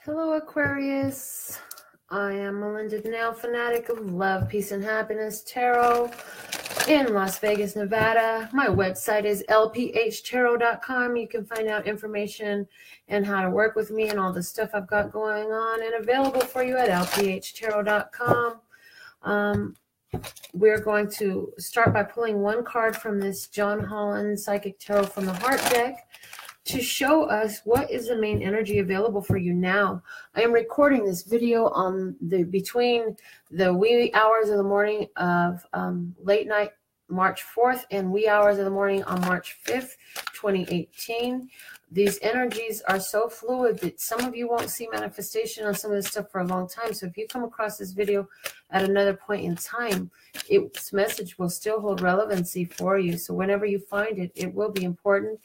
Hello, Aquarius. I am Melinda, the NailFanatic of Love, Peace, and Happiness Tarot in Las Vegas, Nevada. My website is LPHtarot.com. You can find out information and how to work with me and all the stuff I've got going on and available for you at LPHtarot.com. We're going to start by pulling one card from this John Holland Psychic Tarot from the Heart deck to show us what is the main energy available for you now. I am recording this video on between the wee hours of the morning of late night March 4th and wee hours of the morning on March 5th, 2018. These energies are so fluid that some of you won't see manifestation on some of this stuff for a long time. So if you come across this video at another point in time, its message will still hold relevancy for you. So whenever you find it, it will be important.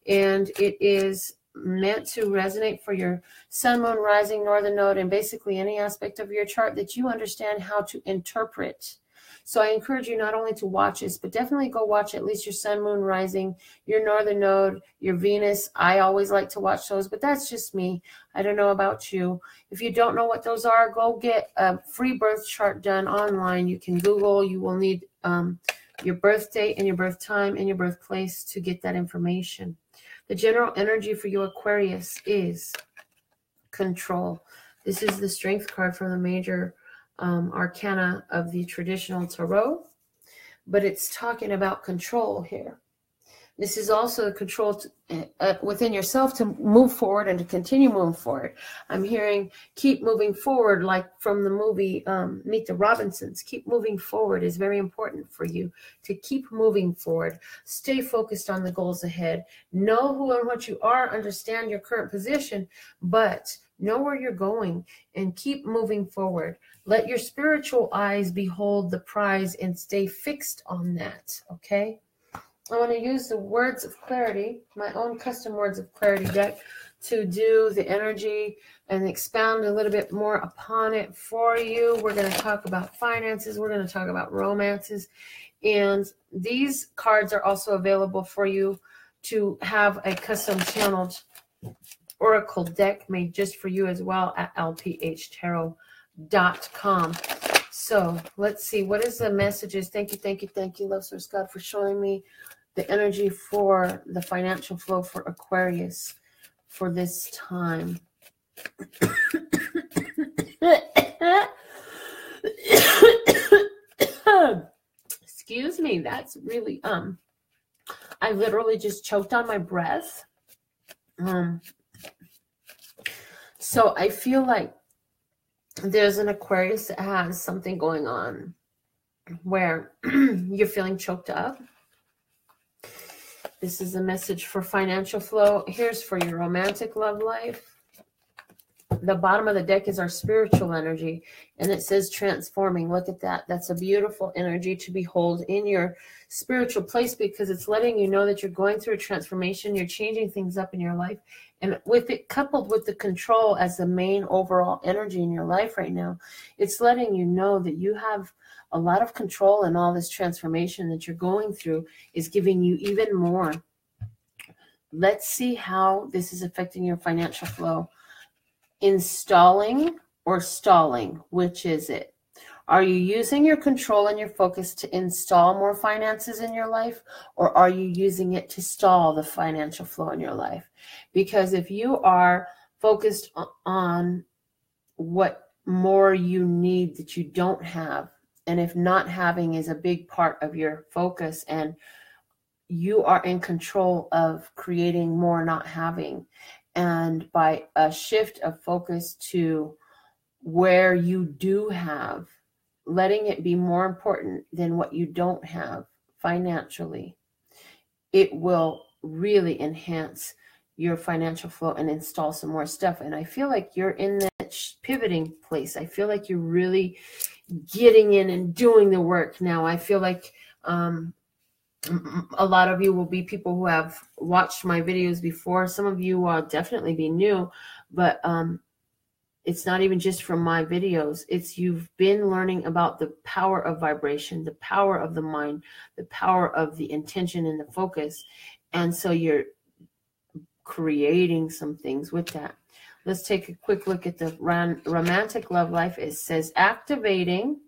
And it is meant to resonate for your sun, moon, rising, northern node, and basically any aspect of your chart that you understand how to interpret. So I encourage you not only to watch this, but definitely go watch at least your sun, moon, rising, your northern node, your Venus. I always like to watch those, but that's just me. I don't know about you. If you don't know what those are, go get a free birth chart done online. You can Google. You will need your birth date and your birth time and your birthplace to get that information. The general energy for you, Aquarius, is control. This is the strength card from the major arcana of the traditional tarot, but it's talking about control here. This is also control within yourself to move forward and to continue moving forward. I'm hearing keep moving forward, like from the movie Meet the Robinsons. Keep moving forward is very important for you to keep moving forward. Stay focused on the goals ahead. Know who and what you are. Understand your current position, but know where you're going and keep moving forward. Let your spiritual eyes behold the prize and stay fixed on that, okay? I want to use the words of clarity, my own custom words of clarity deck, to do the energy and expound a little bit more upon it for you. We're going to talk about finances. We're going to talk about romances. And these cards are also available for you to have a custom channeled oracle deck made just for you as well at LPHtarot.com. So let's see, what is the messages? Thank you, love source God, for showing me the energy for the financial flow for Aquarius for this time. Excuse me, that's really I literally just choked on my breath. So I feel like there's an Aquarius that has something going on where you're feeling choked up. This is a message for financial flow. Here's for your romantic love life. The bottom of the deck is our spiritual energy, and it says transforming. Look at that. That's a beautiful energy to behold in your spiritual place, because it's letting you know that you're going through a transformation. You're changing things up in your life. And with it coupled with the control as the main overall energy in your life right now, it's letting you know that you have a lot of control, and all this transformation that you're going through is giving you even more. Let's see how this is affecting your financial flow. Installing or stalling, which is it? Are you using your control and your focus to install more finances in your life, or are you using it to stall the financial flow in your life? Because if you are focused on what more you need that you don't have, and if not having is a big part of your focus, and you are in control of creating more not having, and by a shift of focus to where you do have, letting it be more important than what you don't have financially, it will really enhance your financial flow and install some more stuff. And I feel like you're in that pivoting place. I feel like you're really getting in and doing the work now. I feel like a lot of you will be people who have watched my videos before. Some of you will definitely be new, but it's not even just from my videos. It's you've been learning about the power of vibration, the power of the mind, the power of the intention and the focus. And so you're creating some things with that. Let's take a quick look at the romantic love life. It says activating,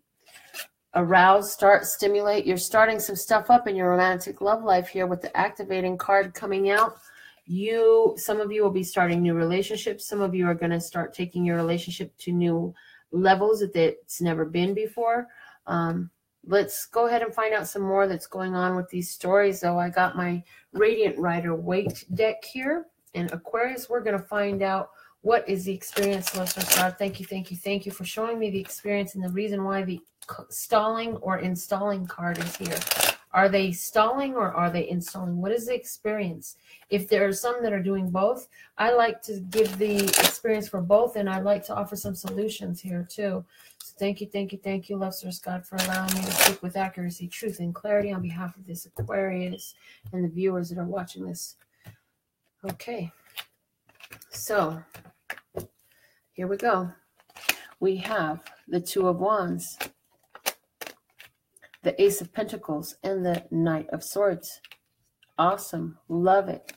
arouse, start, stimulate. You're starting some stuff up in your romantic love life here with the activating card coming out. Some of you will be starting new relationships. Some of you are going to start taking your relationship to new levels that it's never been before. Let's go ahead and find out some more that's going on with these stories, though. I got my Radiant Rider Waite deck here. And Aquarius, we're going to find out what is the experience, listeners. God, thank you, thank you, thank you for showing me the experience and the reason why the stalling or installing card is here. Are they stalling or are they installing? What is the experience? If there are some that are doing both, I like to give the experience for both, and I'd like to offer some solutions here too. So thank you, love source God, for allowing me to speak with accuracy, truth, and clarity on behalf of this Aquarius and the viewers that are watching this. Okay, so here we go. We have the Two of Wands, the Ace of Pentacles, and the Knight of Swords. Awesome. Love it.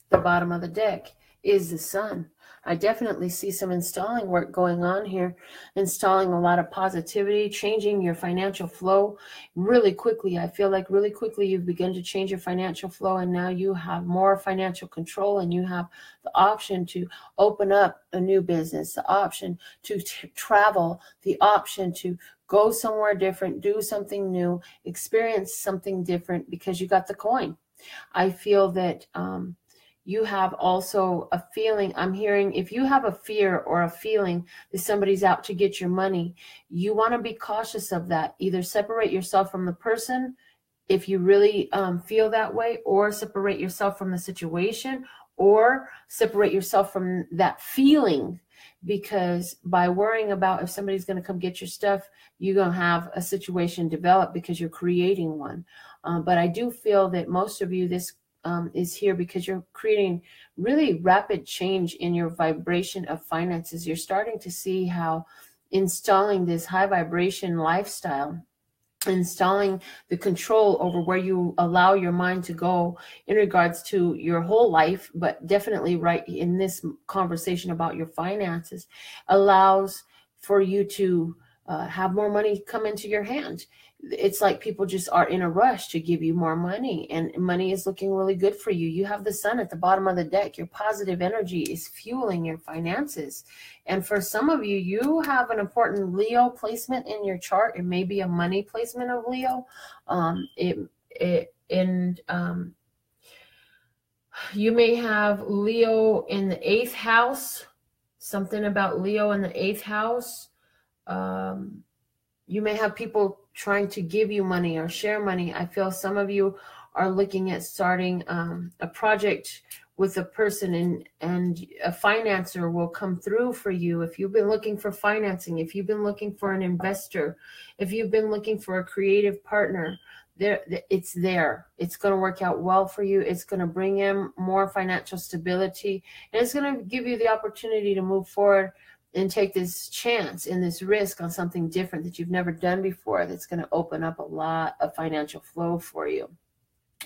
The bottom of the deck is the Sun. I definitely see some installing work going on here, installing a lot of positivity, changing your financial flow really quickly. I feel like really quickly you've begun to change your financial flow, and now you have more financial control, and you have the option to open up a new business, the option to travel, the option to go somewhere different, do something new, experience something different because you got the coin. I feel that you have also a feeling. I'm hearing if you have a fear or a feeling that somebody's out to get your money, you want to be cautious of that. Either separate yourself from the person if you really feel that way, or separate yourself from the situation, or separate yourself from that feeling. Because by worrying about if somebody's going to come get your stuff, you're going to have a situation develop because you're creating one. But I do feel that most of you, this is here because you're creating really rapid change in your vibration of finances. You're starting to see how installing this high vibration lifestyle, installing the control over where you allow your mind to go in regards to your whole life, but definitely right in this conversation about your finances, allows for you to have more money come into your hand. It's like people just are in a rush to give you more money, and money is looking really good for you. You have the Sun at the bottom of the deck. Your positive energy is fueling your finances. And for some of you, you have an important Leo placement in your chart. It may be a money placement of Leo. You may have Leo in the 8th house, something about Leo in the 8th house. You may have people trying to give you money or share money. I feel some of you are looking at starting a project with a person, and a financer will come through for you. If you've been looking for financing, if you've been looking for an investor, if you've been looking for a creative partner, it's there. It's going to work out well for you. It's going to bring in more financial stability, and it's going to give you the opportunity to move forward and take this chance and this risk on something different that you've never done before. That's going to open up a lot of financial flow for you.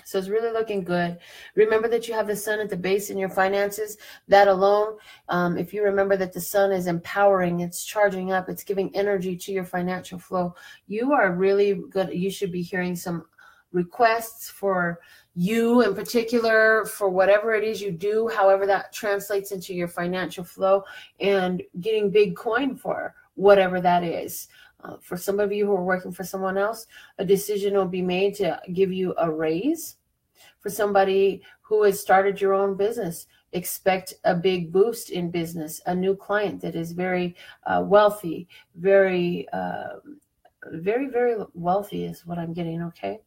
So it's really looking good. Remember that you have the Sun at the base in your finances. That alone, if you remember that the Sun is empowering, it's charging up, it's giving energy to your financial flow. You are really good. You should be hearing some requests for you in particular, for whatever it is you do, however that translates into your financial flow, and getting big coin for whatever that is. For some of you who are working for someone else, a decision will be made to give you a raise. For somebody who has started your own business, expect a big boost in business, a new client that is very wealthy, very wealthy is what I'm getting, okay?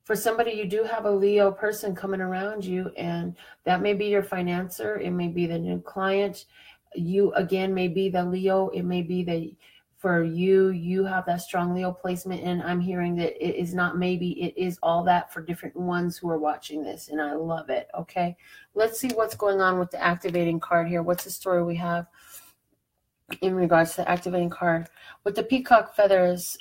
For somebody, you do have a Leo person coming around you, and that may be your financer. It may be the new client. You, again, may be the Leo. It may be the, for you, you have that strong Leo placement, and I'm hearing that it is not maybe, it is all that for different ones who are watching this, and I love it, okay? Let's see what's going on with the activating card here. What's the story we have in regards to the activating card? With the peacock feathers,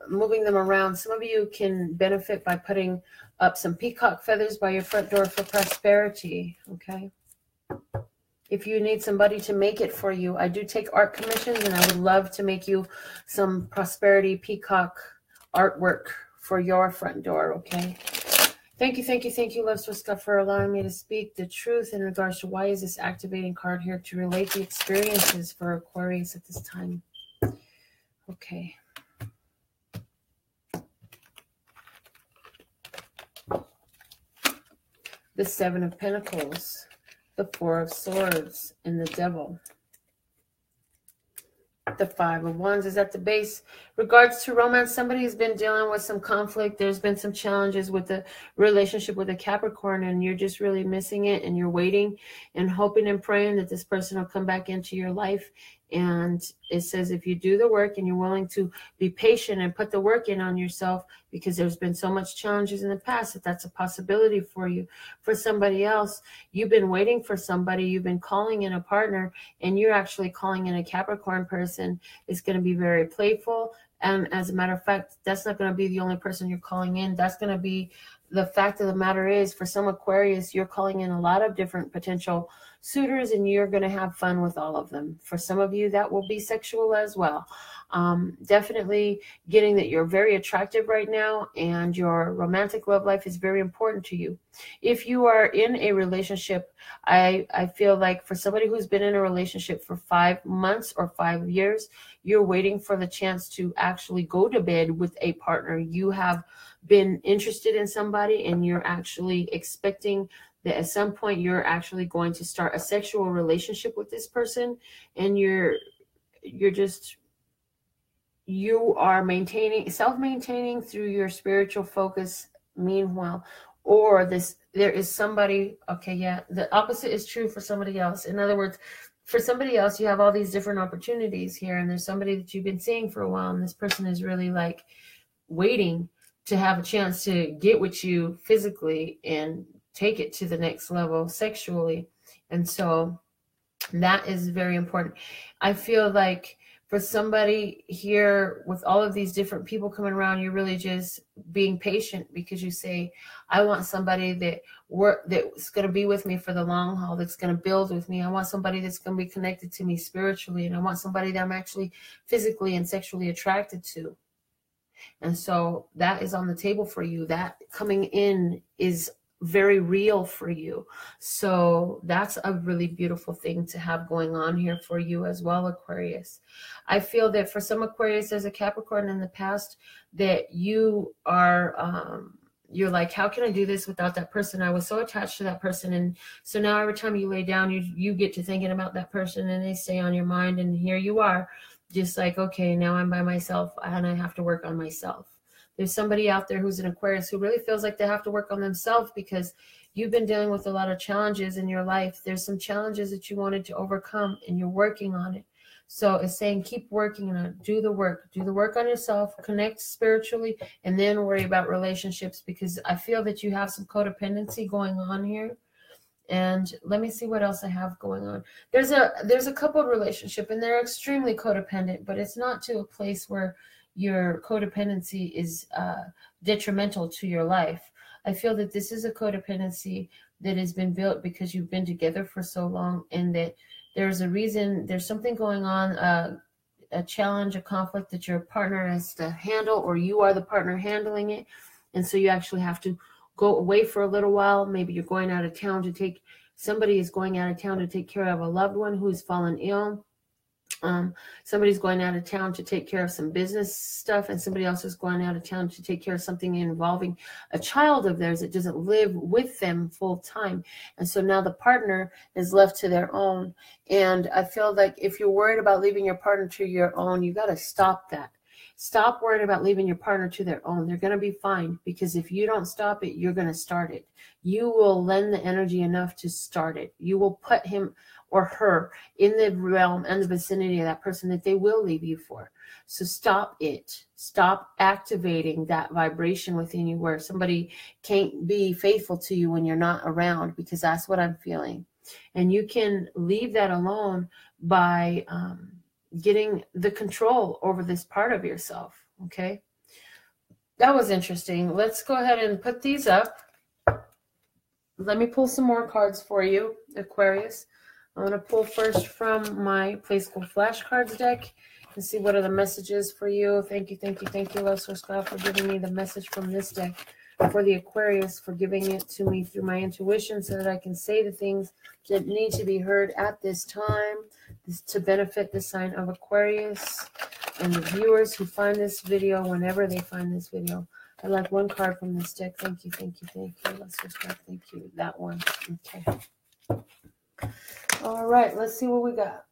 moving them around. Some of you can benefit by putting up some peacock feathers by your front door for prosperity, okay? If you need somebody to make it for you, I do take art commissions, and I would love to make you some prosperity peacock artwork for your front door, okay? Thank you, Love Swiska, for allowing me to speak the truth in regards to why is this activating card here to relate the experiences for Aquarius at this time. Okay. The Seven of Pentacles, the Four of Swords, and the Devil. The Five of Wands is at the base. Regards to romance, somebody has been dealing with some conflict. There's been some challenges with the relationship with a Capricorn, and you're just really missing it, and you're waiting and hoping and praying that this person will come back into your life. And it says if you do the work and you're willing to be patient and put the work in on yourself, because there's been so much challenges in the past, that's a possibility for you. For somebody else, you've been waiting for somebody, you've been calling in a partner, and you're actually calling in a Capricorn person. Is going to be very playful. And as a matter of fact, that's not going to be the only person you're calling in. That's going to be, the fact of the matter is, for some Aquarius, you're calling in a lot of different potential suitors, and you're going to have fun with all of them. For some of you, that will be sexual as well. Definitely getting that you're very attractive right now, and your romantic love life is very important to you. If you are in a relationship, I feel like for somebody who's been in a relationship for 5 months or 5 years, you're waiting for the chance to actually go to bed with a partner. You have been interested in somebody, and you're actually expecting that at some point you're actually going to start a sexual relationship with this person, and you are self-maintaining through your spiritual focus meanwhile. Or there is somebody, okay, yeah, the opposite is true for somebody else. In other words, for somebody else, you have all these different opportunities here, and there's somebody that you've been seeing for a while, and this person is really like waiting to have a chance to get with you physically and take it to the next level sexually. And so that is very important. I feel like for somebody here, with all of these different people coming around, you're really just being patient, because you say, I want somebody that's going to be with me for the long haul, that's going to build with me. I want somebody that's going to be connected to me spiritually, and I want somebody that I'm actually physically and sexually attracted to. And so that is on the table for you. That coming in is very real for you. So that's a really beautiful thing to have going on here for you as well, Aquarius. I feel that for some Aquarius, there's a Capricorn in the past that you are, you're like, how can I do this without that person? I was so attached to that person. And so now every time you lay down, you get to thinking about that person, and they stay on your mind. And here you are, just like, okay, now I'm by myself and I have to work on myself. There's somebody out there who's an Aquarius who really feels like they have to work on themselves, because you've been dealing with a lot of challenges in your life. There's some challenges that you wanted to overcome, and you're working on it. So it's saying keep working on it. Do the work on yourself, connect spiritually, and then worry about relationships, because I feel that you have some codependency going on here. And let me see what else I have going on. There's a coupled relationship, and they're extremely codependent, but it's not to a place where your codependency is detrimental to your life. I feel that this is a codependency that has been built because you've been together for so long, and that there's a reason, there's something going on, a challenge, a conflict that your partner has to handle, or you are the partner handling it. And so you actually have to go away for a little while. Maybe you're going out of town somebody is going out of town to take care of a loved one who's fallen ill. Somebody's going out of town to take care of some business stuff, and somebody else is going out of town to take care of something involving a child of theirs that doesn't live with them full time. And so now the partner is left to their own. And I feel like if you're worried about leaving your partner to your own, you got to stop that. Stop worrying about leaving your partner to their own. They're going to be fine, because if you don't stop it, you're going to start it. You will lend the energy enough to start it. You will put him or her in the realm and the vicinity of that person that they will leave you for. So stop it. Stop activating that vibration within you where somebody can't be faithful to you when you're not around, because that's what I'm feeling. And you can leave that alone by getting the control over this part of yourself. Okay, that was interesting. Let's go ahead and put these up. Let me pull some more cards for you, Aquarius. I'm going to pull first from my Play School flashcards deck and see what are the messages for you. Thank you, thank you, thank you, Love Source God, for giving me the message from this deck for the Aquarius, for giving it to me through my intuition so that I can say the things that need to be heard at this time to benefit the sign of Aquarius and the viewers who find this video whenever they find this video. I like one card from this deck. Thank you, thank you, thank you. Let's just go. Thank you. That one. Okay. All right, let's see what we got.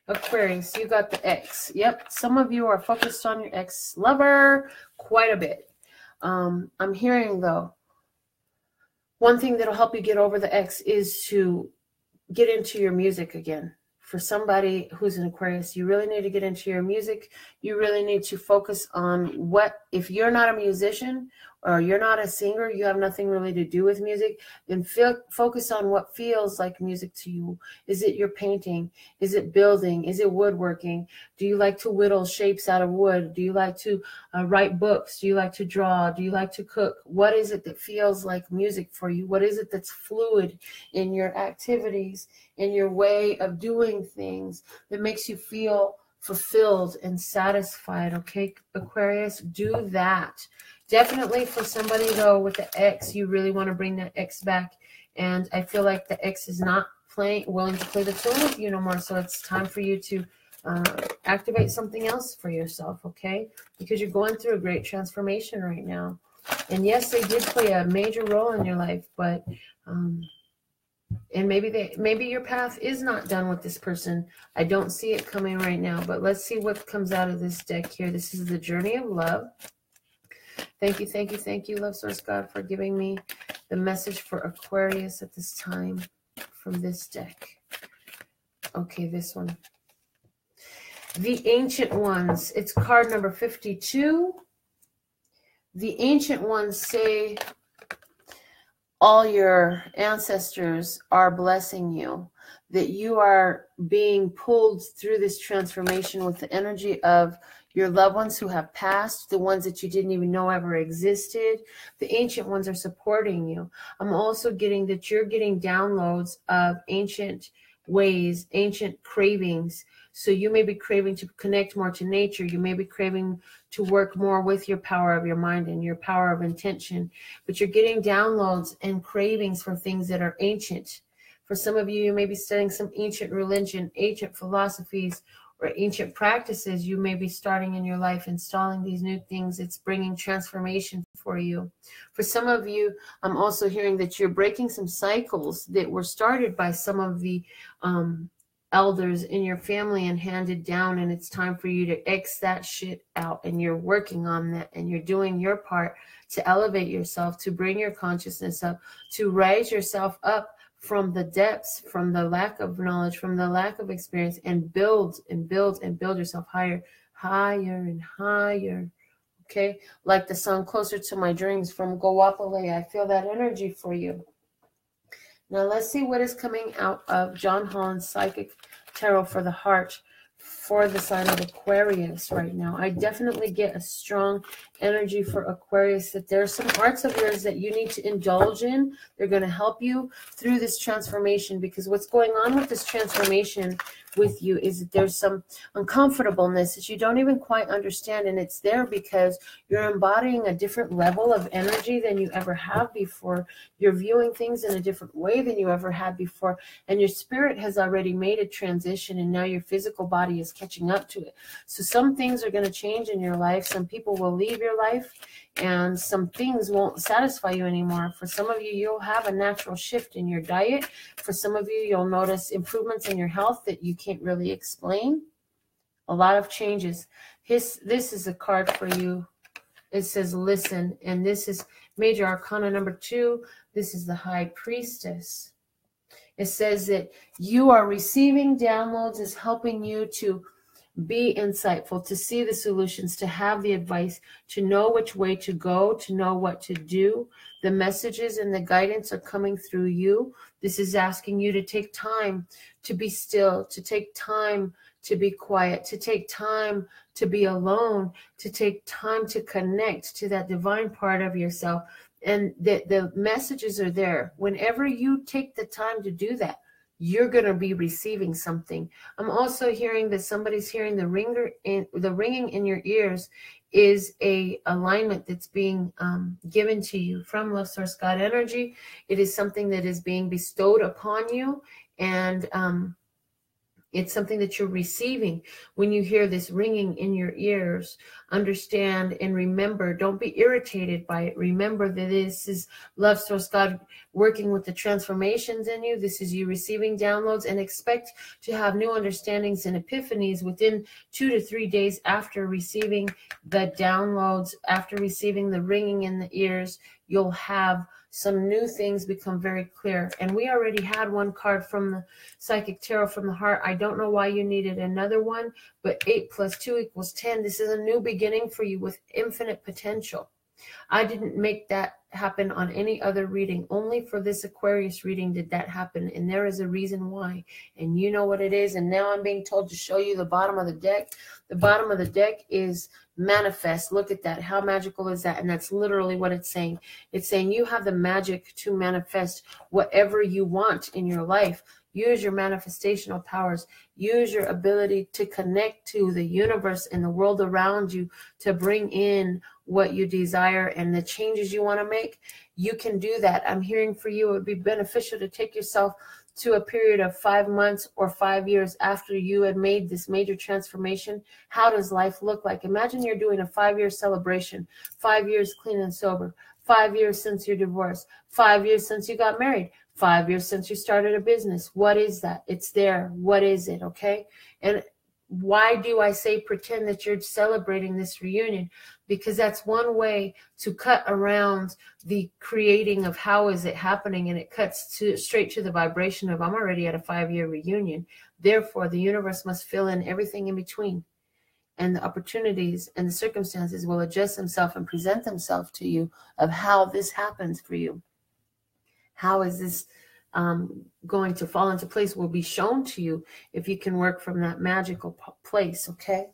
Aquarius, you got the ex. Yep, some of you are focused on your ex-lover quite a bit. I'm hearing, though, one thing that'll help you get over the ex is to get into your music again. For somebody who's an Aquarius, you really need to get into your music. You really need to focus on what, if you're not a musician or you're not a singer, you have nothing really to do with music, then focus on what feels like music to you. Is it your painting? Is it building? Is it woodworking? Do you like to whittle shapes out of wood? Do you like to write books? Do you like to draw? Do you like to cook? What is it that feels like music for you? What is it that's fluid in your activities, in your way of doing things, that makes you feel fulfilled and satisfied? Okay, Aquarius, do that. Definitely for somebody, though, with the ex, you really want to bring that ex back. And I feel like the ex is not willing to play the tune with you no more. So it's time for you to activate something else for yourself, okay? Because you're going through a great transformation right now. And yes, they did play a major role in your life, but and maybe your path is not done with this person. I don't see it coming right now, but let's see what comes out of this deck here. This is the Journey of Love. Thank you, thank you, thank you, Love Source God, for giving me the message for Aquarius at this time from this deck. Okay, this one. The Ancient Ones. It's card number 52. The Ancient Ones say all your ancestors are blessing you, that you are being pulled through this transformation with the energy of your loved ones who have passed, the ones that you didn't even know ever existed. The Ancient Ones are supporting you. I'm also getting that you're getting downloads of ancient ways, ancient cravings. So you may be craving to connect more to nature. You may be craving to work more with your power of your mind and your power of intention. But you're getting downloads and cravings for things that are ancient. For some of you, you may be studying some ancient religion, ancient philosophies, or ancient practices. You may be starting in your life, installing these new things. It's bringing transformation for you. For some of you, I'm also hearing that you're breaking some cycles that were started by some of the elders in your family and handed down, and it's time for you to X that shit out, and you're working on that, and you're doing your part to elevate yourself, to bring your consciousness up, to raise yourself up from the depths, from the lack of knowledge, from the lack of experience, and build and build and build yourself higher, higher and higher. Okay, like the song Closer to My Dreams from Goapale. I feel that energy for you. Now let's see what is coming out of John Holland's Psychic Tarot for the Heart for the sign of Aquarius right now. I definitely get a strong energy for Aquarius, that there's some parts of yours that you need to indulge in. They're going to help you through this transformation, because what's going on with this transformation with you is that there's some uncomfortableness that you don't even quite understand, and it's there because you're embodying a different level of energy than you ever have before. You're viewing things in a different way than you ever had before, and your spirit has already made a transition, and now your physical body is catching up to it. So some things are going to change in your life. Some people will leave your life, and some things won't satisfy you anymore. For some of you, you'll have a natural shift in your diet. For some of you, you'll notice improvements in your health that you can't really explain. A lot of changes. This is a card for you. It says listen, and this is Major Arcana number 2. This is the High Priestess. It says that you are receiving downloads, is helping you to be insightful, to see the solutions, to have the advice, to know which way to go, to know what to do. The messages and the guidance are coming through you. This is asking you to take time to be still, to take time to be quiet, to take time to be alone, to take time to connect to that divine part of yourself. And the messages are there. Whenever you take the time to do that, you're going to be receiving something. I'm also hearing that somebody's hearing the ringing in your ears is a alignment that's being given to you from Love Source God energy. It is something that is being bestowed upon you, and it's something that you're receiving. When you hear this ringing in your ears, understand and remember, don't be irritated by it. Remember that this is Love Source God working with the transformations in you. This is you receiving downloads, and expect to have new understandings and epiphanies within 2 to 3 days after receiving the downloads, after receiving the ringing in the ears. You'll have some new things become very clear. And we already had one card from the Psychic Tarot from the Heart. I don't know why you needed another one, but 8 + 2 = 10. This is a new beginning for you with infinite potential. I didn't make that happen on any other reading. Only for this Aquarius reading did that happen, and there is a reason why, and you know what it is. And now I'm being told to show you the bottom of the deck. The bottom of the deck is manifest. Look at that. How magical is that? And that's literally what it's saying. It's saying you have the magic to manifest whatever you want in your life. Use your manifestational powers. Use your ability to connect to the universe and the world around you to bring in what you desire and the changes you want to make. You can do that. I'm hearing for you, it would be beneficial to take yourself to a period of 5 months or 5 years after you had made this major transformation. How does life look like? Imagine you're doing a 5-year celebration, 5 years clean and sober, 5 years since your divorce, 5 years since you got married, 5 years since you started a business. What is that? It's there. What is it? Okay. And why do I say pretend that you're celebrating this reunion? Because that's one way to cut around the creating of how is it happening, and it cuts straight to the vibration of I'm already at a 5-year reunion. Therefore, the universe must fill in everything in between, and the opportunities and the circumstances will adjust themselves and present themselves to you of how this happens for you. How is this going to fall into place will be shown to you if you can work from that magical place, okay?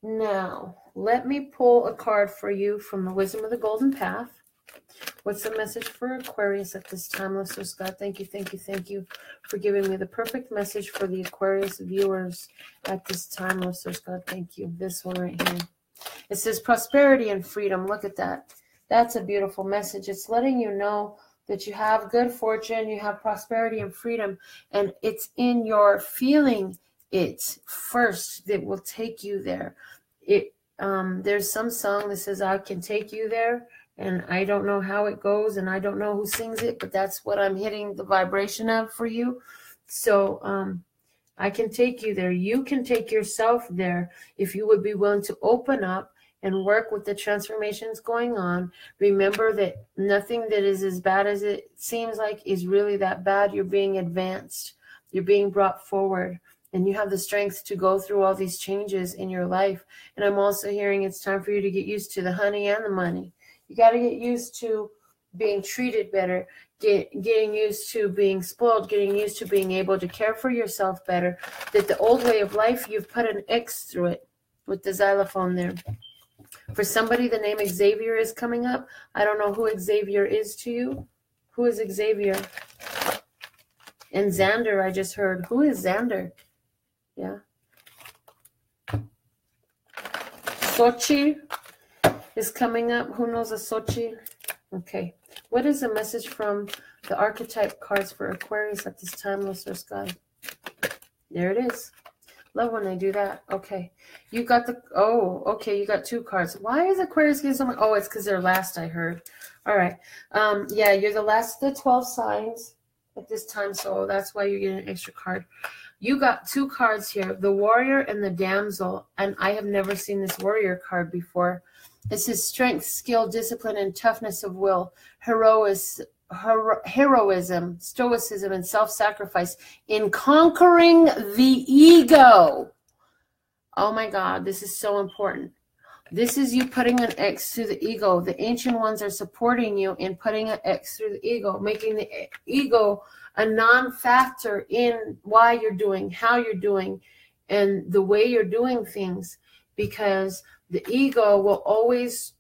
Now, let me pull a card for you from the Wisdom of the Golden Path. What's the message for Aquarius at this time, Love Source God? Thank you, thank you, thank you for giving me the perfect message for the Aquarius viewers at this time, Love Source God. Thank you. This one right here. It says prosperity and freedom. Look at that. That's a beautiful message. It's letting you know that you have good fortune, you have prosperity and freedom, and it's in your feeling it first that will take you there. There's some song that says, I can take you there, and I don't know how it goes, and I don't know who sings it, but that's what I'm hitting the vibration of for you. So I can take you there. You can take yourself there if you would be willing to open up and work with the transformations going on. Remember that nothing that is as bad as it seems like is really that bad. You're being advanced. You're being brought forward. And you have the strength to go through all these changes in your life. And I'm also hearing it's time for you to get used to the honey and the money. You got to get used to being treated better, getting used to being spoiled, getting used to being able to care for yourself better. That the old way of life, you've put an X through it with the xylophone there. For somebody, the name Xavier is coming up. I don't know who Xavier is to you. Who is Xavier? And Xander, I just heard. Who is Xander? Yeah. Sochi is coming up. Who knows a Sochi? Okay. What is the message from the archetype cards for Aquarius at this time, Love Source God? There it is. Love when they do that. Okay. You got the, oh, okay. You got 2 cards. Why is Aquarius getting so much? Oh, it's because they're last, I heard. All right. Yeah, you're the last of the 12 signs at this time. So that's why you're getting an extra card. You got 2 cards here, the warrior and the damsel. And I have never seen this warrior card before. It says strength, skill, discipline, and toughness of will, heroism, stoicism, and self-sacrifice in conquering the ego. Oh my God, this is so important. This is you putting an X through the ego. The ancient ones are supporting you in putting an X through the ego, making the ego a non-factor in why you're doing, how you're doing, and the way you're doing things, because the ego will always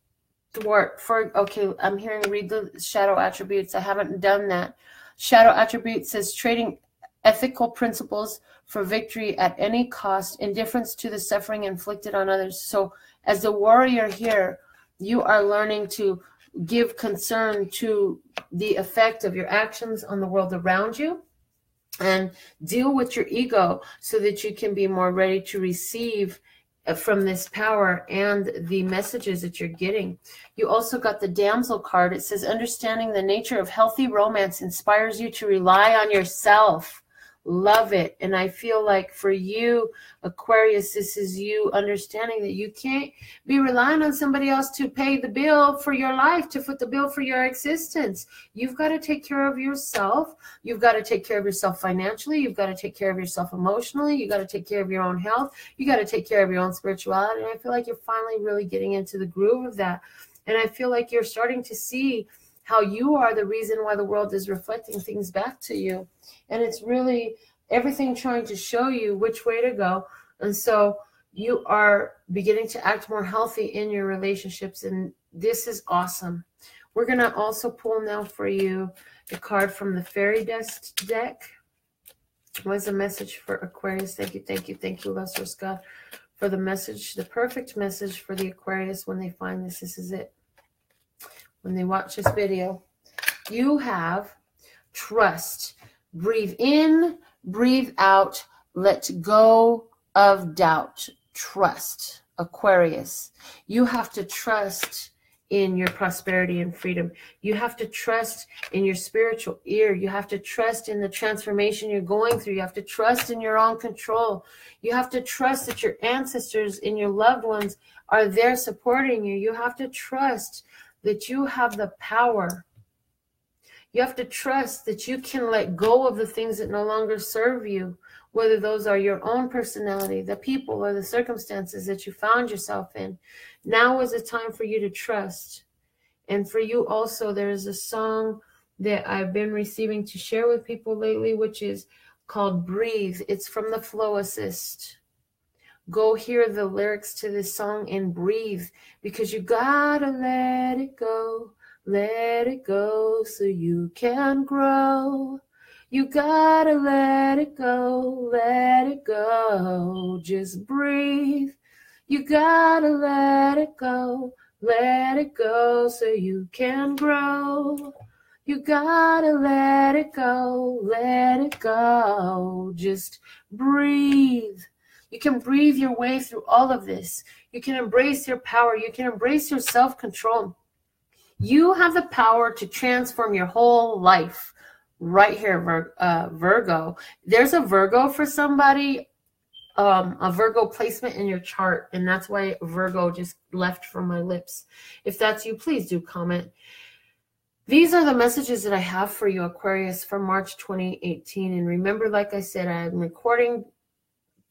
thwart. Okay, I'm hearing read the shadow attributes. I haven't done that. Shadow attribute says trading ethical principles for victory at any cost, indifference to the suffering inflicted on others. So as a warrior here, you are learning to give concern to the effect of your actions on the world around you, and deal with your ego so that you can be more ready to receive from this power and the messages that you're getting. You also got the damsel card. It says, understanding the nature of healthy romance inspires you to rely on yourself. Love it. And I feel like for you, Aquarius, this is you understanding that you can't be relying on somebody else to pay the bill for your life, to foot the bill for your existence. You've got to take care of yourself. You've got to take care of yourself financially. You've got to take care of yourself emotionally. You've got to take care of your own health. You got to take care of your own spirituality. And I feel like you're finally really getting into the groove of that. And I feel like you're starting to see how you are the reason why the world is reflecting things back to you. And it's really everything trying to show you which way to go. And so you are beginning to act more healthy in your relationships. And this is awesome. We're going to also pull now for you a card from the Fairy Dust deck. What's the message for Aquarius? Thank you, thank you, thank you, Lesser Scott, for the message, the perfect message for the Aquarius when they find this. This is it. When they watch this video, you have trust. Breathe in, breathe out, let go of doubt. Trust, Aquarius. You have to trust in your prosperity and freedom. You have to trust in your spiritual ear. You have to trust in the transformation you're going through. You have to trust in your own control. You have to trust that your ancestors and your loved ones are there supporting you. You have to trust that you have the power. You have to trust that you can let go of the things that no longer serve you, whether those are your own personality, the people, or the circumstances that you found yourself in. Now is the time for you to trust. And for you also, there is a song that I've been receiving to share with people lately, which is called Breathe. It's from the Flow Assist. Go hear the lyrics to this song and breathe, because you gotta let it go so you can grow. You gotta let it go, just breathe. You gotta let it go so you can grow. You gotta let it go, just breathe. You can breathe your way through all of this. You can embrace your power. You can embrace your self-control. You have the power to transform your whole life right here, Virgo. There's a Virgo for somebody, a Virgo placement in your chart, and that's why Virgo just left from my lips. If that's you, please do comment. These are the messages that I have for you, Aquarius, for March 2018. And remember, like I said, I'm recording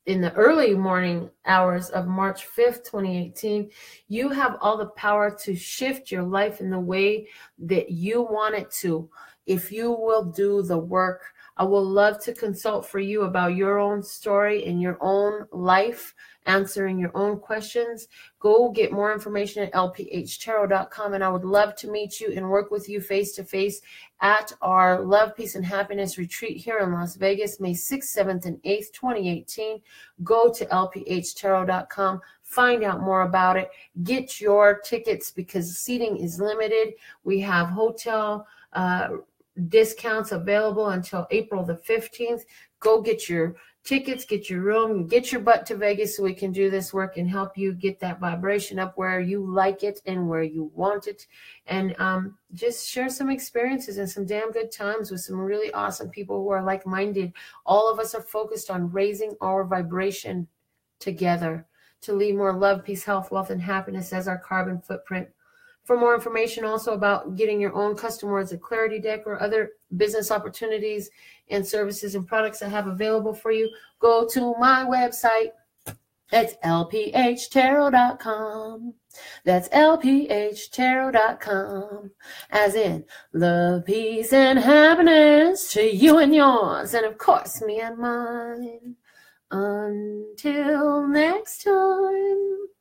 in the early morning hours of March 5th, 2018, you have all the power to shift your life in the way that you want it to. If you will do the work, I will love to consult for you about your own story and your own life, answering your own questions. Go get more information at LPHtarot.com, and I would love to meet you and work with you face-to-face at our Love, Peace, and Happiness retreat here in Las Vegas, May 6th, 7th, and 8th, 2018. Go to LPHtarot.com. Find out more about it. Get your tickets because seating is limited. We have hotel discounts available until April the 15th. Go get your tickets, get your room, get your butt to Vegas so we can do this work and help you get that vibration up where you like it and where you want it. And just share some experiences and some damn good times with some really awesome people who are like-minded. All of us are focused on raising our vibration together to leave more love, peace, health, wealth, and happiness as our carbon footprint. For more information also about getting your own custom words of clarity deck or other business opportunities and services and products I have available for you, go to my website. It's LPHtarot.com. That's LPHtarot.com. As in love, peace, and happiness to you and yours. And of course, me and mine. Until next time.